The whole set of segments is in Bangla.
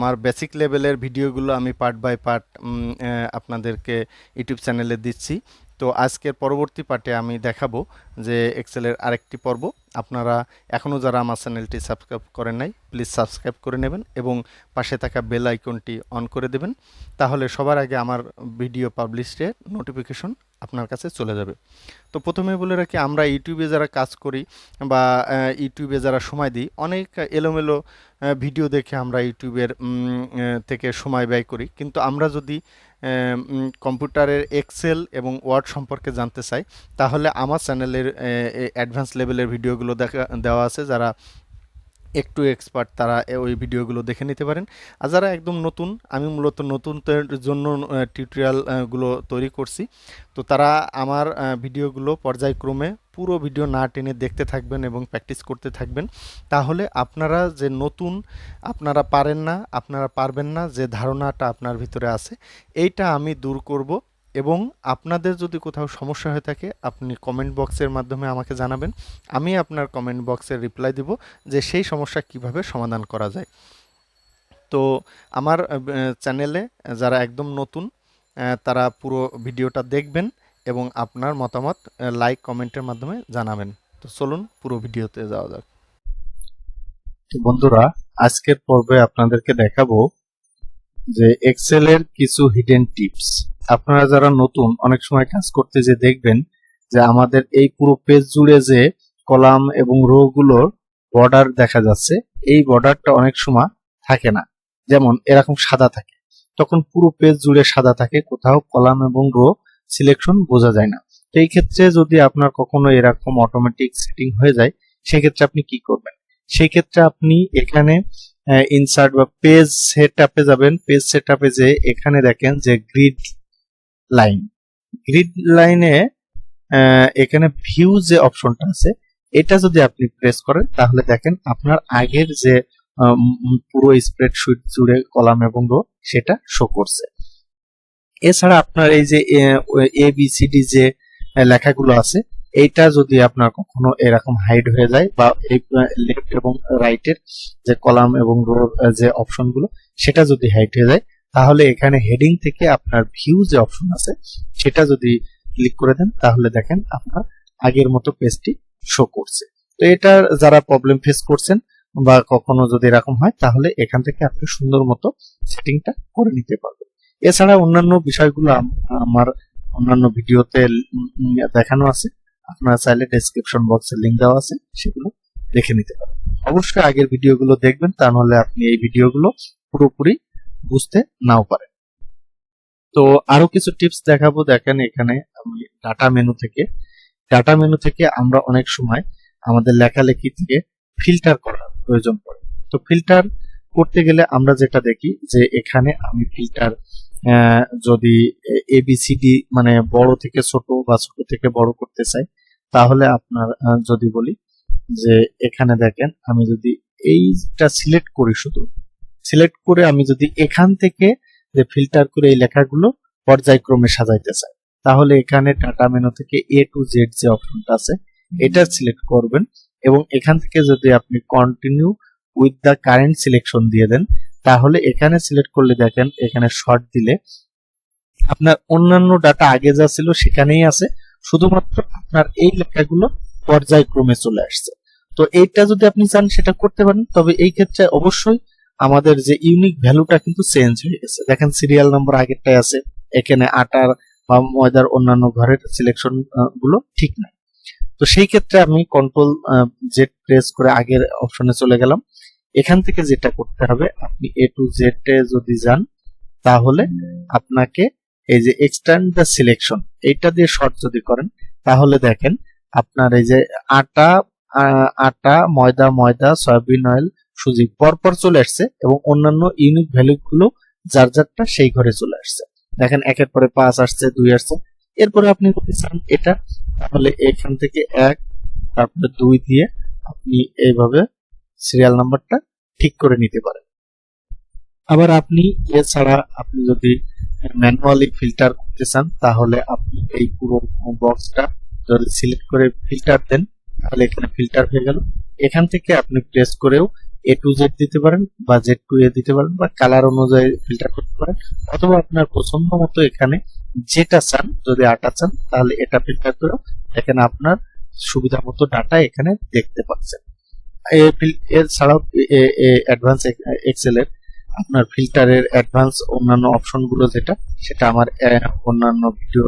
আমার বেসিক লেভেলের ভিডিওগুলো আমি পার্ট বাই পার্ট আপনাদেরকে ইউটিউব চ্যানেলে দিচ্ছি। তো আজকের পরবর্তী পার্টে আমি দেখাবো যে এক্সেলের আরেকটি পর্ব। আপনারা এখনও যারা আমার চ্যানেলটি সাবস্ক্রাইব করেন নাই, প্লিজ সাবস্ক্রাইব করে নেবেন এবং পাশে থাকা বেল আইকনটি অন করে দেবেন। তাহলে সবার আগে আমার ভিডিও পাবলিশের নোটিফিকেশন আপনার কাছে চলে যাবে। তো প্রথমে বলে রাখি, আমরা ইউটিউবে যারা কাজ করি বা ইউটিউবে যারা সময় দিই, অনেক এলোমেলো ভিডিও দেখে আমরা ইউটিউবের থেকে সময় ব্যয় করি। কিন্তু আমরা যদি কম্পিউটারের এক্সেল এবং ওয়ার্ড সম্পর্কে জানতে চাই, তাহলে আমার চ্যানেলের অ্যাডভান্স লেভেলের ভিডিওগুলো দেওয়া আছে। যারা একটু এক্সপার্ট তারা ওই ভিডিওগুলো দেখে নিতে পারেন। আর যারা একদম নতুন, আমি মূলত নতুনদের জন্য টিউটোরিয়ালগুলো তৈরি করছি। তো তারা আমার ভিডিওগুলো পর্যায়ক্রমে পুরো ভিডিও না টেনে দেখতে থাকবেন এবং প্র্যাকটিস করতে থাকবেন। তাহলে আপনারা যে নতুন, আপনারা পারেন না, আপনারা পারবেন না, যে ধারণাটা আপনার ভিতরে আছে, এইটা আমি দূর করব। এবং আপনাদের যদি কোথাও সমস্যা হয়ে থাকে, আপনি কমেন্ট বক্সের মাধ্যমে আমাকে জানাবেন। আমি আপনার কমেন্ট বক্সে রিপ্লাই দেব যে সেই সমস্যা কিভাবে সমাধান করা যায়। তো আমার চ্যানেলে যারা একদম নতুন, তারা পুরো ভিডিওটা দেখবেন এবং আপনার মতামত লাইক কমেন্টের মাধ্যমে জানাবেন। তো চলুন পুরো ভিডিওতে যাওয়া যাক। তো বন্ধুরা, আজকের পর্বে আপনাদেরকে দেখাবো যে এক্সেলের কিছু হিডেন টিপস। আপনারা যারা নতুন, অনেক সময় কাজ করতে যে দেখবেন যে আমাদের এই পুরো পেজ জুড়ে যে কলাম এবং রো গুলোর বর্ডার দেখা যাচ্ছে, এই বর্ডারটা অনেক সময় থাকে না। যেমন এরকম সাদা থাকে, তখন পুরো পেজ জুড়ে সাদা থাকে, কোথাও কলাম এবং রো সিলেকশন বোঝা যায় না। তো এই ক্ষেত্রে যদি আপনার কখনো এরকম অটোমেটিক সেটিং হয়ে যায়, সেক্ষেত্রে আপনি কি করবেন? সেই ক্ষেত্রে আপনি এখানে ইনসার্ট বা পেজ সেটআপে যাবেন। পেজ সেটআপে যে এখানে দেখেন যে গ্রিড লাইনে এখানে ভিউ যে অপশনটা আছে, এটা যদি আপনি প্রেস করেন, তাহলে দেখেন আপনার আগের যে পুরো স্প্রেডশিট জুড়ে কলাম এবং রো সেটা শো করছে। এছাড়া আপনার এই যে এ বি সি ডি যে লেখাগুলো আছে, এইটা যদি আপনার কখনো এরকম হাইড হয়ে যায়, বা এই লেফট এবং রাইটের যে কলাম এবং রোর যে অপশনগুলো সেটা যদি হাইড হয়ে যায়, তাহলে এখানে হেডিং থেকে আপনার ভিউ যে অপশন আছে সেটা যদি ক্লিক করে দেন, তাহলে দেখেন আপনার আগের মতো পেজটি শো করছে। তো এটা যারা প্রবলেম ফেস করছেন বা কখনো যদি এরকম হয়, তাহলে এখান থেকে আপনি সুন্দর মতো সেটিংটা করে নিতে পারবেন। এছাড়া অন্যান্য বিষয়গুলো আমার অন্যান্য ভিডিওতে দেখানো আছে। আপনারা চাইলে ডেসক্রিপশন বক্সে লিংক দেওয়া আছে, সেগুলো দেখে নিতে পারেন। অবশ্যই আগের ভিডিওগুলো দেখবেন, তা নাহলে আপনি এই ভিডিওগুলো পুরোপুরি বুঝতে নাও পারেন। তো আরো কিছু টিপস দেখাবো। দেখেন এখানে আমি ডাটা মেনু থেকে আমরা অনেক সময় আমাদের লেখালেখি থেকে ফিল্টার করার প্রয়োজন পড়ে। তো ফিল্টার করতে গেলে আমরা যেটা দেখি যে এখানে আমি ফিল্টার যদি এবিসিডি মানে বড় থেকে ছোট বা ছোট থেকে বড় করতে চাই, তাহলে আপনার যদি বলি যে এখানে দেখেন আমি যদি এইটা সিলেক্ট করি, শুধু সিলেক্ট করে আমি যদি এখান থেকে যে ফিল্টার করে এই লেখাগুলো পর্যায়ক্রমে সাজাইতে চাই, তাহলে এখানে ডাটা মেনু থেকে এ টু জেড যে অপশনটা আছে এটা সিলেক্ট করবেন এবং এখান থেকে যদি আপনি continue with the current selection দিয়ে দেন, তাহলে এখানে সিলেক্ট করলে দেখেন এখানে শর্ট দিলে আপনার অন্যান্য ডাটা আগে যা ছিল সেখানেই আছে, শুধুমাত্র আপনার এই লেখাগুলো পর্যায়ক্রমে চলে আসছে। তো এইটা যদি আপনি চান সেটা করতে পারেন, তবে এই ক্ষেত্রে অবশ্যই আমাদের যে ইউনিক ভ্যালুটা কিন্তু চেঞ্জ হয়ে গেছে। দেখেন সিরিয়াল নম্বর আগেরটাই আছে, এখানে আটার বা ময়দার অন্যান্য ঘরের সিলেকশন গুলো ঠিক নাই। তো সেই ক্ষেত্রে আমি কন্ট্রোল জেড প্রেস করে আগের অপশনে চলে গেলাম। এখান থেকে যেটা করতে হবে, আপনি এ টু জেড এ যদি যান, তাহলে আপনাকে এই যে এক্সটেন্ড দ্য সিলেকশন এইটা দিয়ে শর্ট যদি করেন, তাহলে দেখেন আপনার এই যে আটা আটা ময়দা ময়দা সয়াবিন অয়েল সুজি পরপর চলে আসছে এবং অন্যান্য ইউনিক ভ্যালু গুলো যার যারটা সেই ঘরে চলে আসছে। দেখেন একের পরে 5 আসছে, 2 আসছে। এরপরে আপনি যদি চান এটা, তাহলে এখান থেকে 1 তারপরে 2 দিয়ে আপনি এইভাবে সিরিয়াল নাম্বারটা ঠিক করে নিতে পারেন। আবার আপনি এছাড়া আপনি যদি ম্যানুয়ালি ফিল্টার করতে চান, তাহলে আপনি এই পুরো বক্সটা যদি সিলেক্ট করে ফিল্টার দেন, তাহলে এখানে ফিল্টার হয়ে গেল। এখান থেকে আপনি প্রেস করেও A to Z দিতে পারেন বা Z to A দিতে পারেন বা কালার অনুযায়ী ফিল্টার করতে পারেন, অথবা আপনার পছন্দ মতো এখানে যেটা চান, যদি আটা চান তাহলে এটা ফিল্টার করে এখানে আপনার সুবিধা মতো ডাটা এখানে দেখতে পাচ্ছেন। এছাড়াও অ্যাডভান্স এক্সেল এর আপনার ফিল্টারের অ্যাডভান্স অন্যান্য অপশন গুলো যেটা, সেটা আমার অন্যান্য ভিডিও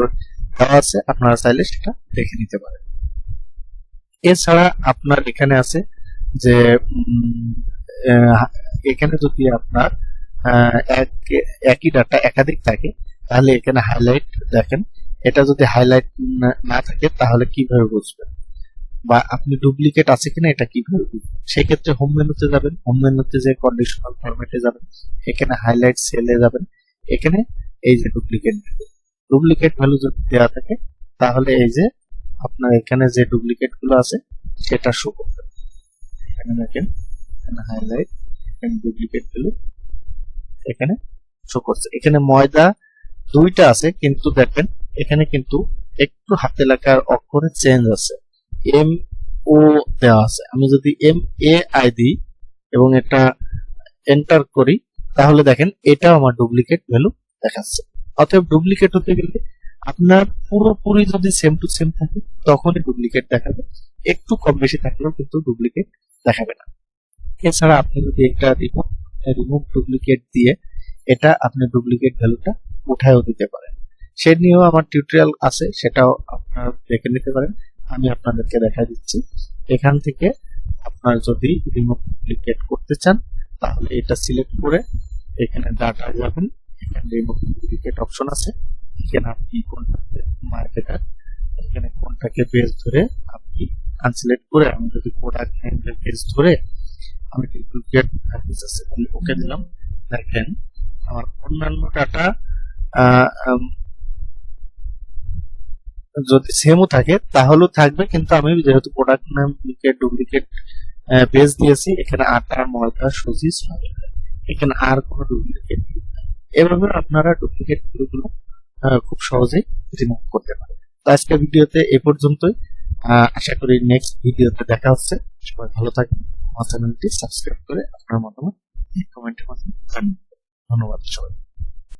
দেওয়া আছে, আপনারা চাইলে সেটা দেখে নিতে পারেন। এছাড়া আপনার এখানে আছে যে এখানে যদি আপনার একই ডাটা একাধিক থাকে তাহলে এখানে হাইলাইট দেখেন, এটা যদি হাইলাইট না থাকে তাহলে কিভাবে বুঝবেন, বা আপনি ডুপ্লিকেট আছে কিনা এটা কিভাবে বুঝবেন। সেক্ষেত্রে হোম মেনুতে যাবেন, হোম মেনুতে যে কন্ডিশনাল ফরম্যাটে যাবেন, এখানে হাইলাইট সেলে যাবেন, এখানে এই যে ডুপ্লিকেট ভ্যালু যদি দেওয়া থাকে তাহলে এই যে আপনার এখানে যে ডুপ্লিকেট গুলো আছে সেটা শো করবে। এখানে দেখেন, এখানে হাইলাইট, এখানে ডুপ্লিকেট ভ্যালু এখানে শো করছে। এখানে ময়দা দুইটা আছে, কিন্তু দেখেন এখানে কিন্তু একটু হাতে লেখার অক্ষরে চেঞ্জ আছে, MO দেওয়া আছে। আমি যদি MAI দিই এবং এটা এন্টার করি তাহলে দেখেন এটাও আমার ডুপ্লিকেট ভ্যালু দেখাচ্ছে। অতএব ডুপ্লিকেট হতে গেলে আপনার পুরোপুরি যদি সেম টু সেম থাকে তখনই ডুপ্লিকেট দেখাবে, একটু কম বেশি থাকলেও কিন্তু ডুপ্লিকেট দেখাবে না। এছাড়া আপনি যদি এটা রিমুভ ডুপ্লিকেট দিয়ে এটা আপনি ডুপ্লিকেট ভ্যালুটা উঠায়ও দিতে পারেন। সে নিয়েও আমার টিউটোরিয়াল আছে, সেটাও আপনারা দেখে নিতে পারেন। আমি আপনাদেরকে দেখা দিচ্ছি। এখান থেকে আপনার যদি রিমুভ ডুপ্লিকেট করতে চান তাহলে এটা সিলেক্ট করে এখানে ডাটা যাবেন, এখানে রিমুভ ডুপ্লিকেট অপশন আছে, এখানে আপনি কোনটাকে মার্কেটার, এখানে কোনটাকে পেজ ধরে আপনি আনসিলেক্ট করে, আমি যদি প্রোডাক্ট নেমের পেজ ধরে আমি ডুপ্লিকেট ওকে দিলাম, দেখেন আমার অন্যান্য ডাটা যদি সেমও থাকে তাহলেও থাকবে, কিন্তু আমি যেহেতু প্রোডাক্ট নাম ডুপ্লিকেট পেজ দিয়েছি, এখানে আটা, ময়দা, সুজি, এখানে আর কোনো ডুপ্লিকেট নেই। এভাবে আপনারা ডুপ্লিকেট গুলো খুব সহজেই রিমুভ করতে পারেন। তো আজকের ভিডিওতে এ পর্যন্তই। আশা করি নেক্সট ভিডিওতে দেখা হচ্ছে। সবাই ভালো থাকবেন, আমার চ্যানেলটি সাবস্ক্রাইব করে আপনার মতামত কমেন্টের মাধ্যমে জানাবেন। ধন্যবাদ সবাই।